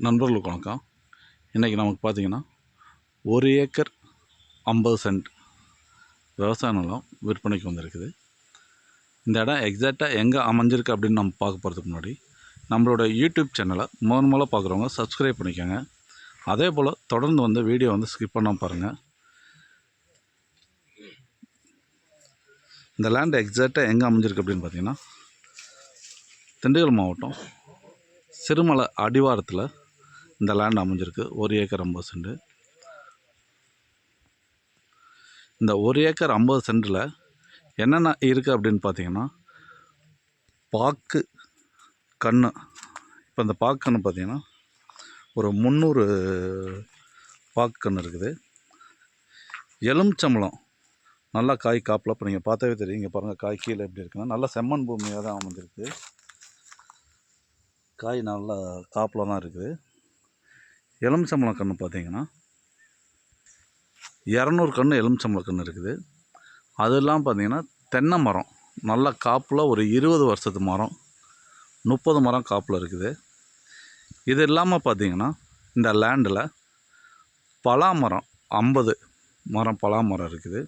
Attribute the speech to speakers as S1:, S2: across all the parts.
S1: நண்பர்களுக்கு வணக்கம். இன்றைக்கி நமக்கு பார்த்திங்கன்னா 1 ஏக்கர் 50 சென்ட் விவசாய நிலம் விற்பனைக்கு வந்திருக்குது. இந்த இடம் எக்ஸாக்டாக எங்கே அமைஞ்சிருக்கு அப்படின்னு நம்ம பார்க்க போகிறதுக்கு முன்னாடி நம்மளோட யூடியூப் சேனலை முதல்ல பார்க்குறவங்க சப்ஸ்கிரைப் பண்ணிக்கோங்க. அதே போல் தொடர்ந்து வந்து வீடியோ வந்து ஸ்கிப் பண்ணாமல் பாருங்கள். இந்த லேண்ட் எக்ஸாக்டாக எங்கே அமைஞ்சிருக்கு அப்படின்னு பார்த்திங்கன்னா திண்டுக்கல் மாவட்டம் சிறுமலை அடிவாரத்தில் இந்த லேண்ட் அமைஞ்சிருக்கு. 1 ஏக்கர் 50 சென்ட். இந்த 1 ஏக்கர் 50 சென்ட்டில் என்னென்ன இருக்குது அப்படின்னு பார்த்தீங்கன்னா பாக்கு கன்று. இப்போ இந்த பாக்கு கன்று பார்த்திங்கன்னா ஒரு 300 பாக்கு கன்று இருக்குது. எலுமிச்சம்பழம் நல்லா காய் காப்பில் இப்போ நீங்கள் பார்த்தாவே தெரியும். இங்கே பாருங்கள் காய் கீழே எப்படி இருக்குன்னா நல்லா செம்மண் பூமியாக தான் அமைஞ்சிருக்கு. காய் நல்லா காப்பில் தான் இருக்குது. எலுமிச்சம்பழம் கன்று பார்த்திங்கன்னா 200 கன்று எலுமிச்சம்பழம் கன்று இருக்குது. அதெல்லாம் பார்த்திங்கன்னா தென்னை மரம் நல்ல காப்பில் ஒரு 20 வருஷத்து மரம், 30 மரம் காப்பில் இருக்குது. இது இல்லாமல் பார்த்திங்கன்னா இந்த லேண்டில் பலாமரம் 50 மரம் பலாமரம் இருக்குது.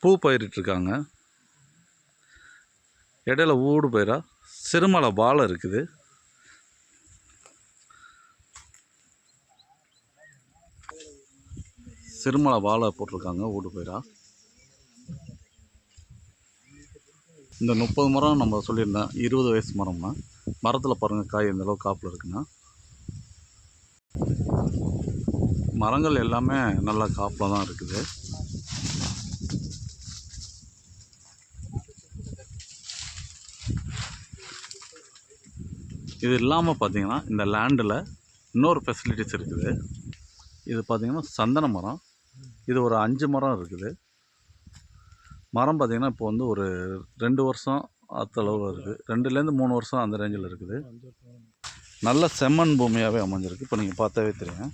S1: பூ பயிரிட்டுருக்காங்க. இடையில ஊடு பயிராக சிறுமலை வாழை இருக்குது. சிறுமலை வாழை போட்டிருக்காங்க ஊடு பயிராக. இந்த 30 மரம் நம்ம சொல்லியிருந்தேன் 20 வயசு மரம்னா மரத்தில் பாருங்கள் காய் எந்த அளவுக்கு காப்பில் இருக்குன்னா மரங்கள் எல்லாமே நல்லா காப்பில் தான் இருக்குது. இது இல்லாமல் பார்த்திங்கன்னா இந்த லேண்டில் இன்னொரு ஃபெசிலிட்டிஸ் இருக்குது. இது பார்த்திங்கன்னா சந்தன மரம். இது ஒரு 5 மரம் இருக்குது. மரம் பார்த்திங்கன்னா இப்போ வந்து ஒரு 2 வருஷம் அத்தளவில் இருக்குது. 2லேருந்து 3 வருஷம் அந்த ரேஞ்சில் இருக்குது. நல்ல செம்மண் பூமியாகவே அமைஞ்சிருக்கு. இப்போ நீங்கள் பார்த்தாவே தெரியும்.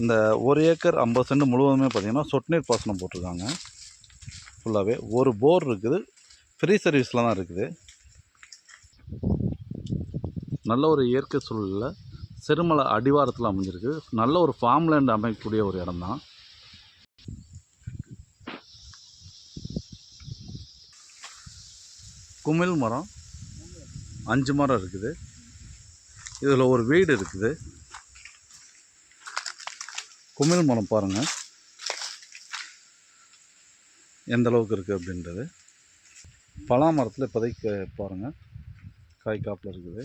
S1: இந்த 1 ஏக்கர் 50 சென்ட் முழுவதுமே பார்த்திங்கன்னா சொட்டு நீர் பாசனம் போட்டிருக்காங்க. ஃபுல்லாகவே ஒரு போர் இருக்குது. ஃப்ரீ சர்வீஸில் தான் இருக்குது. நல்ல ஒரு இயற்கை சூழலில் சிறுமலை அடிவாரத்தில் அமைஞ்சிருக்கு. நல்ல ஒரு ஃபார்ம் லேண்ட் அமைக்கக்கூடிய ஒரு இடம் தான். குமிழ் மரம் 5 மரம் இருக்குது. இதில் ஒரு வீடு இருக்குது. குமிழ் மரம் பாருங்கள் எந்த அளவுக்கு இருக்குது அப்படின்றது. பலா மரத்தில் இப்போதைக்கு பாருங்கள் காய் காப்பில் இருக்குது.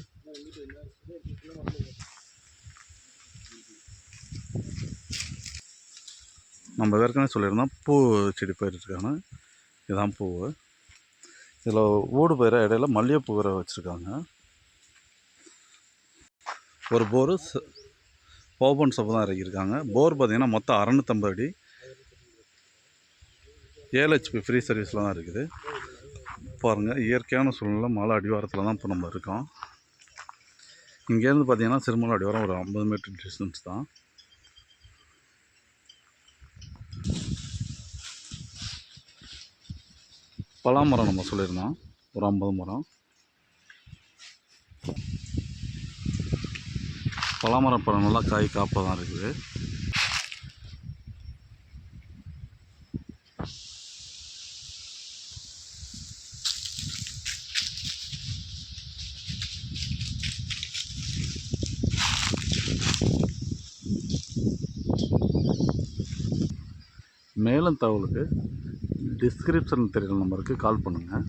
S1: நம்ம ஏற்கனவே சொல்லியிருந்தோம் பூ செடி பயிரிட்டுருக்காங்க. இதுதான் பூ. இதில் ஊடு பயிரை இடையில மல்லிகைப்பூ வேற வச்சுருக்காங்க. ஒரு போரு ஓபன் சப்பு தான் இறக்கியிருக்காங்க. போர் பார்த்திங்கன்னா மொத்தம் 650 அடி. 7 HP ஃப்ரீ சர்வீஸில் தான் இருக்குது. பாருங்கள் இயற்கையான சூழ்நிலை மலை அடிவாரத்தில் தான் இப்போ நம்ம இருக்கோம். இங்கேருந்து பார்த்திங்கன்னா சிறுமலை அடிவாரம் ஒரு 50 மீட்டர் டிஸ்டன்ஸ் தான். பலாமரம் நம்ம சொல்லியிருந்தோம் ஒரு 50 மரம். பலாமரம் இப்போ நல்லா காய் காப்பாக தான் இருக்குது. மேலும் தகவலுக்கு டிஸ்கிரிப்ஷனில் தெரிகிற நம்பருக்கு கால் பண்ணுங்கள்.